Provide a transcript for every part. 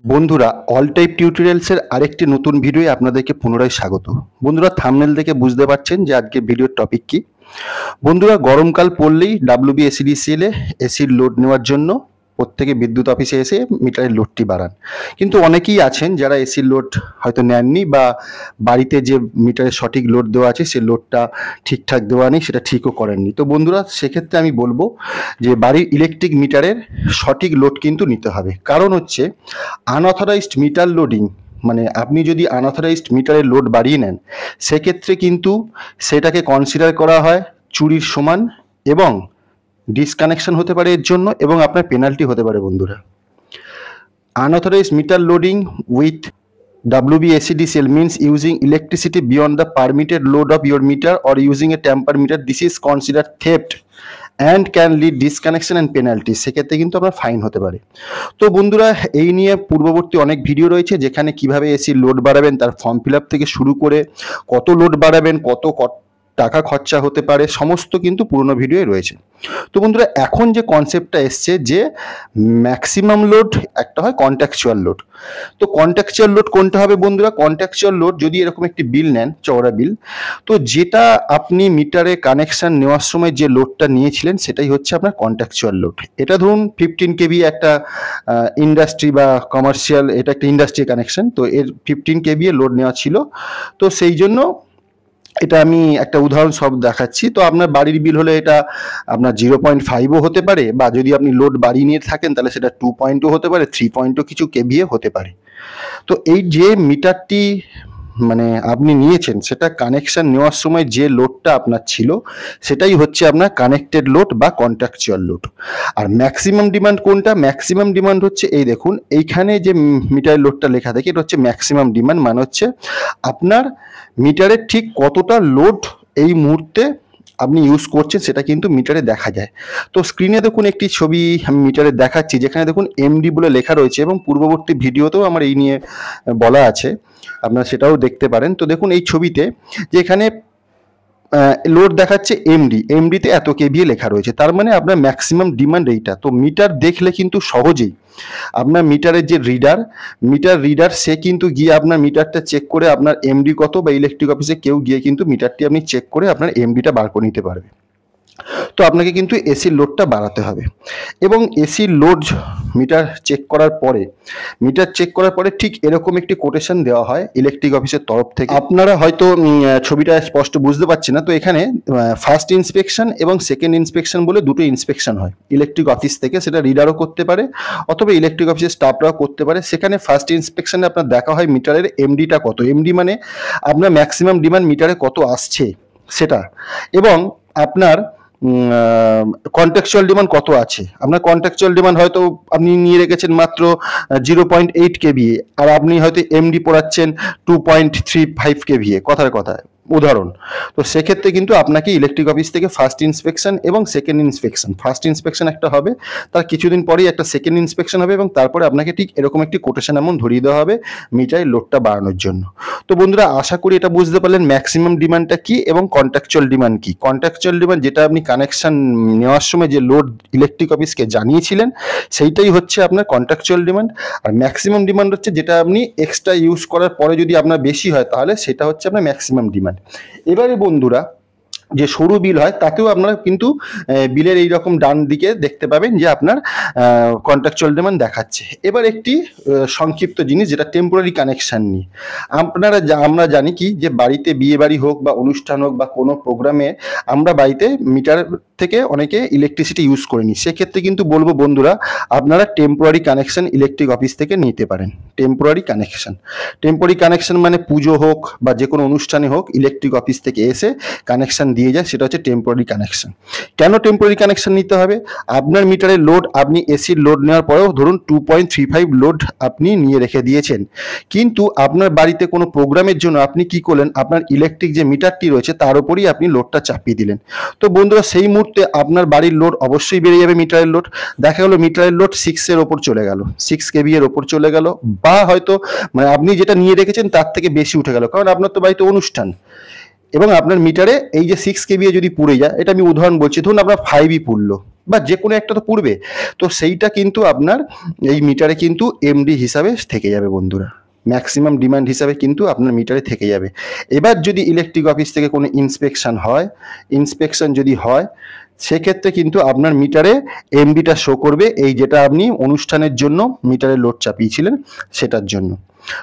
বন্ধুরা, all type টিউটোরিয়ালসের আরেকটি নতুন ভিডিওয়ে আপনাদেরকে পুনরায় স্বাগত। বন্ধুরা, থাম্বনেল দেখে বুঝতে পারছেন যে আজকের ভিডিওর টপিক কি। বন্ধুরা, গরমকাল পড়লেই WBSEDCL এ এসির লোড নেওয়ার জন্য প্রত্যেকে বিদ্যুৎ অফিসে এসে মিটারের লোডটি বাড়ান। কিন্তু অনেকেই আছেন যারা এসির লোড হয়তো নেননি বা বাড়িতে যে মিটারের সঠিক লোড দেওয়া আছে সে লোডটা ঠিকঠাক দেওয়া নেই, সেটা ঠিকও করেননি। তো বন্ধুরা, সেক্ষেত্রে আমি বলবো যে বাড়ির ইলেকট্রিক মিটারের সঠিক লোড কিন্তু নিতে হবে। কারণ হচ্ছে আনঅথরাইজড মিটার লোডিং, মানে আপনি যদি আনঅথরাইজড মিটারের লোড বাড়িয়ে নেন সেক্ষেত্রে কিন্তু সেটাকে কনসিডার করা হয় চুরির সমান এবং ডিসকানেকশন হতে পারে এর জন্য, এবং আপনার পেনাল্টি হতে পারে। বন্ধুরা, unauthorized meter loading with WBSEDCL means using electricity beyond the permitted load of your meter or using a tamper meter. This is considered theft and can lead disconnection and penalty. সেক্ষেত্রে কিন্তু আপনার fine হতে পারে। তো বন্ধুরা, এই নিয়ে পূর্ববর্তী অনেক ভিডিও রয়েছে যেখানে কিভাবে এসির লোড বাড়াবেন তার ফর্ম ফিল আপ থেকে শুরু করে কত লোড বাড়াবেন, কত টাকা খরচা হতে পারে, সমস্ত কিন্তু পুরনো ভিডিও রয়েছে। তো বন্ধুরা, এখন যে কনসেপ্টটা এসছে যে ম্যাক্সিমাম লোড একটা হয় কন্ট্রাকচুয়াল লোড। তো কন্ট্রাকচুয়াল লোড কোনটা হবে বন্ধুরা? কন্ট্রাকচুয়াল লোড যদি এরকম একটি বিল নেন, চওড়া বিল, তো যেটা আপনি মিটারে কানেকশন নেওয়ার সময় যে লোডটা নিয়েছিলেন সেটাই হচ্ছে আপনার কন্ট্রাকচুয়াল লোড। এটা ধরুন 15 কেভি একটা ইন্ডাস্ট্রি বা কমার্শিয়াল, এটা একটা ইন্ডাস্ট্রি কানেকশন, তো এর 15 কেভি এর লোড নেওয়া ছিল। তো সেই জন্য এটা আমি একটা উদাহরণ সব দেখাচ্ছি। তো আপনার বাড়ির বিল হলে এটা আপনার 0.5ও হতে পারে, বা যদি আপনি লোড বাড়িয়ে নিয়ে থাকেন তাহলে সেটা 2 হতে পারে, 3 কিছু কেভিএ হতে পারে। তো এই যে মিটারটি মানে আপনি নিয়েছেন সেটা কানেকশন নেওয়ার সময় যে লোডটা আপনার ছিল সেটাই হচ্ছে আপনার কানেক্টেড লোড বা কন্ট্রাকচুয়াল লোড। আর ম্যাক্সিমাম ডিমান্ড কোনটা? ম্যাক্সিমাম ডিমান্ড হচ্ছে এই দেখুন, এইখানে যে মিটারের লোডটা লেখা থাকে এটা হচ্ছে ম্যাক্সিমাম ডিমান্ড, মানে হচ্ছে আপনার মিটারের ঠিক কতটা লোড এই মুহূর্তে আপনি ইউজ করছেন সেটা কিন্তু মিটারে দেখা যায়। তো স্ক্রিনে দেখুন একটি ছবি আমি মিটারে দেখাচ্ছি, যেখানে দেখুন এমডি বলে লেখা রয়েছে, এবং পূর্ববর্তী ভিডিওতেও আমার এই নিয়ে বলা আছে, আপনারা সেটাও দেখতে পারেন। তো দেখুন এই ছবিতে যে এখানে লোড দেখাচ্ছে এমডিতে এত কেভিএ লেখা রয়েছে, তার মানে আপনার ম্যাক্সিমাম ডিমান্ড এইটা। তো মিটার দেখলে কিন্তু সহজেই আপনার মিটারের যে রিডার সে কিন্তু গিয়ে আপনার মিটারটা চেক করে আপনার এমডি কত, বা ইলেকট্রিক অফিসে কেউ গিয়ে কিন্তু মিটারটি আপনি চেক করে আপনার এমডিটা বার করে নিতে পারবে। তো আপনাকে কিন্তু এসির লোডটা বাড়াতে হবে, এবং এসির লোড মিটার চেক করার পরে ঠিক এরকম একটি কোটেশন দেওয়া হয় ইলেকট্রিক অফিসের তরফ থেকে। আপনারা হয়তো ছবিটা স্পষ্ট বুঝতে পারছেন না, তো এখানে ফার্স্ট ইন্সপেকশন এবং সেকেন্ড ইন্সপেকশন বলে দুটো ইন্সপেকশন হয় ইলেকট্রিক অফিস থেকে, সেটা রিডারও করতে পারে অথবা ইলেকট্রিক অফিসের স্টাফরাও করতে পারে। সেখানে ফার্স্ট ইন্সপেকশনে আপনার দেখা হয় মিটারের এমডিটা কত, এমডি মানে আপনার ম্যাক্সিমাম ডিমান্ড মিটারে কত আসছে সেটা, এবং আপনার কন্ট্রাকচুয়াল ডিমান্ড কত আছে। আপনার কন্ট্রাকচুয়াল ডিমান্ড হয়তো আপনি নিয়ে রেখেছেন মাত্র 0.8 কেভিএ, আর আপনি হয়তো এমডি পড়াচ্ছেন 2.35 কেভিএ, কথার কথা উদাহরণ। তো সেক্ষেত্রে কিন্তু আপনাকে ইলেকট্রিক অফিস থেকে ফার্স্ট ইন্সপেকশন এবং সেকেন্ড ইন্সপেকশন, ফার্স্ট ইন্সপেকশন একটা হবে, তার কিছুদিন পরেই একটা সেকেন্ড ইন্সপেকশন হবে, এবং তারপরে আপনাকে ঠিক এরকম একটি কোটেশন অ্যামাউন্ট ধরিয়ে দেওয়া হবে মিটারের লোডটা বাড়ানোর জন্য। তো বন্ধুরা, আশা করি এটা বুঝতে পারলেন ম্যাক্সিমাম ডিমান্ডটা কি এবং কন্ট্রাকচুয়াল ডিমান্ড কি। কন্ট্রাকচুয়াল ডিমান্ড যেটা আপনি কানেকশন নেওয়ার সময় যে লোড ইলেকট্রিক অফিসকে জানিয়েছিলেন সেইটাই হচ্ছে আপনার কন্ট্রাকচুয়াল ডিমান্ড, আর ম্যাক্সিমাম ডিমান্ড হচ্ছে যেটা আপনি এক্সট্রা ইউজ করার পরে যদি আপনার বেশি হয় তাহলে সেটা হচ্ছে আপনার ম্যাক্সিমাম ডিমান্ড। এবারে বন্ধুরা, যে সরু বিল হয় তাতেও আপনারা কিন্তু বিলের এইরকম ডান দিকে দেখতে পাবেন যে আপনার কন্ট্রাকচুয়াল ডিমান্ড দেখাচ্ছে। এবার একটি সংক্ষিপ্ত জিনিস, যেটা টেম্পোরারি কানেকশন নিয়ে। আমরা জানি কি যে বাড়িতে বিয়ে বাড়ি হোক বা অনুষ্ঠান হোক বা কোনো প্রোগ্রামে আমরা বাড়িতে মিটার থেকে অনেকে ইলেকট্রিসিটি ইউজ করে নিই। সেক্ষেত্রে কিন্তু বলবো বন্ধুরা, আপনারা টেম্পোরারি কানেকশন ইলেকট্রিক অফিস থেকে নিতে পারেন। টেম্পোরারি কানেকশন মানে পুজো হোক বা যে কোনো অনুষ্ঠানে হোক ইলেকট্রিক অফিস থেকে এসে কানেকশন দিয়ে যায়, সেটা হচ্ছে টেম্পোরারি কানেকশন। কেন টেম্পোরারি কানেকশন নিতে হবে? আপনার মিটারের লোড, আপনি এসির লোড নেওয়ার পরেও ধরুন 2.35 লোড আপনি নিয়ে রেখে দিয়েছেন, কিন্তু আপনার বাড়িতে কোনো প্রোগ্রামের জন্য আপনি কি করলেন, আপনার ইলেকট্রিক যে মিটারটি রয়েছে তার উপরই আপনি লোডটা চাপিয়ে দিলেন। তো বন্ধুরা, সেই মুহূর্তে আপনার বাড়ির লোড অবশ্যই বেড়ে যাবে। মিটারের লোড দেখা গেল মিটারের লোড 6 ওপর চলে গেল, 6 কেভি এর ওপর চলে গেল, বা হয়তো মানে আপনি যেটা নিয়ে রেখেছেন তার থেকে বেশি উঠে গেল, কারণ আপনার তো বাড়িতে অনুষ্ঠান, এবং আপনার মিটারে এই যে 6 কেভিএ যদি পুড়ে যায়, এটা আমি উদাহরণ বলছি, ধরুন আপনার 5ই পুড়লো, বা যে কোনো একটা তো পুড়বে, তো সেইটা কিন্তু আপনার এই মিটারে কিন্তু এমডি হিসাবে থেকে যাবে বন্ধুরা, ম্যাক্সিমাম ডিমান্ড হিসাবে কিন্তু আপনার মিটারে থেকে যাবে। এবার যদি ইলেকট্রিক অফিস থেকে কোনো ইন্সপেকশন যদি হয়, সেক্ষেত্রে কিন্তু আপনার মিটারে এমবিটা শো করবে, এই যেটা আপনি অনুষ্ঠানের জন্য মিটারে লোড চাপিয়েছিলেন সেটার জন্য।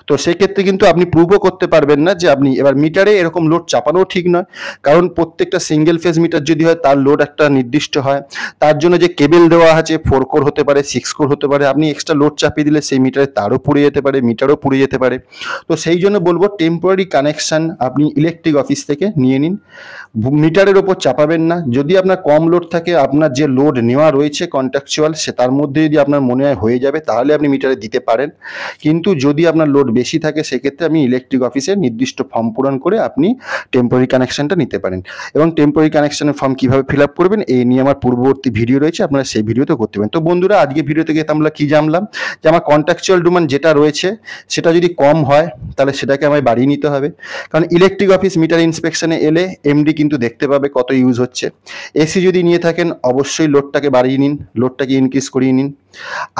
তো সেক্ষেত্রে কিন্তু আপনি প্রুভও করতে পারবেন না যে আপনি এবার মিটারে এরকম লোড চাপানোও ঠিক নয়, কারণ প্রত্যেকটা সিঙ্গেল ফেজ মিটার যদি হয় তার লোড একটা নির্দিষ্ট হয়, তার জন্য যে কেবল দেওয়া আছে 4 কোর হতে পারে, 6 কোর হতে পারে, আপনি এক্সট্রা লোড চাপিয়ে দিলে সেই মিটারে তারও পুড়ে যেতে পারে, মিটারও পুড়ে যেতে পারে। তো সেই জন্য বলবো টেম্পোরারি কানেকশন আপনি ইলেকট্রিক অফিস থেকে নিয়ে নিন, মিটারের ওপর চাপাবেন না। যদি আপনার কম লোড থাকে, আপনার যে লোড নেওয়া রয়েছে কন্ট্রাকচুয়াল, সে তার মধ্যে যদি আপনার মনে হয় হয়ে যাবে তাহলে আপনি মিটারে দিতে পারেন, কিন্তু যদি আপনার লোড বেশি থাকে সেক্ষেত্রে আপনি ইলেকট্রিক অফিসে নির্দিষ্ট ফর্ম পূরণ করে আপনি টেম্পোরারি কানেকশনটা নিতে পারেন। এবং টেম্পোরারি কানেকশনের ফর্ম কিভাবে ফিল আপ করবেন এই নিয়ে আমার পূর্ববর্তী ভিডিও রয়েছে, আপনারা সেই ভিডিওতে করতে পারেন। তো বন্ধুরা, আজকে ভিডিও থেকে আমরা কি জানলাম, যে আমার কন্ট্রাকচুয়াল ডিমান্ড যেটা রয়েছে সেটা যদি কম হয় তাহলে সেটাকে আমায় বাড়িয়ে নিতে হবে, কারণ ইলেকট্রিক অফিস মিটার ইন্সপেকশনে এলে এমডি কিন্তু দেখতে পাবে কত ইউজ হচ্ছে। এসি যদি নিয়ে থাকেন অবশ্যই লোডটাকে বাড়িয়ে নিন, লোডটাকে ইনক্রিজ করিয়ে নিন।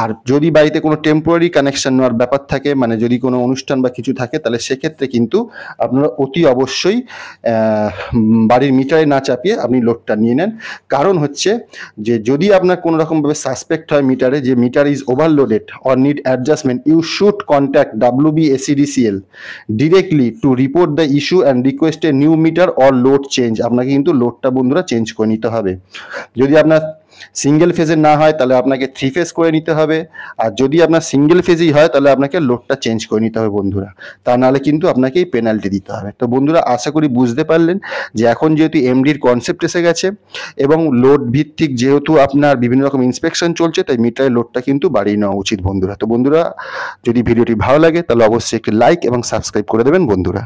আর যদি বাড়িতে কোনো টেম্পোরারি কানেকশন নেওয়ার ব্যাপার থাকে, মানে যদি কোনো অনুষ্ঠান বা কিছু থাকে, তাহলে সেক্ষেত্রে কিন্তু আপনারা অতি অবশ্যই বাড়ির মিটারে না চাপিয়ে আপনি লোডটা নিয়ে নেন। কারণ হচ্ছে যে যদি আপনার কোনো রকমভাবে সাসপেক্ট হয় মিটারে যে meter is overloaded or need adjustment, you should contact WBSEDCL directly to report the issue and request a new meter or load change. আপনাকে কিন্তু লোডটা বন্ধুরা চেঞ্জ করে নিতে হবে। যদি আপনার সিঙ্গেল ফেজের না হয় তাহলে আপনাকে 3 ফেজ করে নিতে হবে, আর যদি আপনার সিঙ্গেল ফেজই হয় তাহলে আপনাকে লোডটা চেঞ্জ করে নিতে হবে বন্ধুরা, তা নাহলে কিন্তু আপনাকে এই পেনাল্টি দিতে হবে। তো বন্ধুরা, আশা করি বুঝতে পারলেন যে এখন যেহেতু এমডির কনসেপ্ট এসে গেছে এবং লোড ভিত্তিক যেহেতু আপনার বিভিন্ন রকম ইন্সপেকশন চলছে, তাই মিটারের লোডটা কিন্তু বাড়িয়ে নেওয়া উচিত বন্ধুরা। তো বন্ধুরা, যদি ভিডিওটি ভালো লাগে তাহলে অবশ্যই একটি লাইক এবং সাবস্ক্রাইব করে দেবেন বন্ধুরা।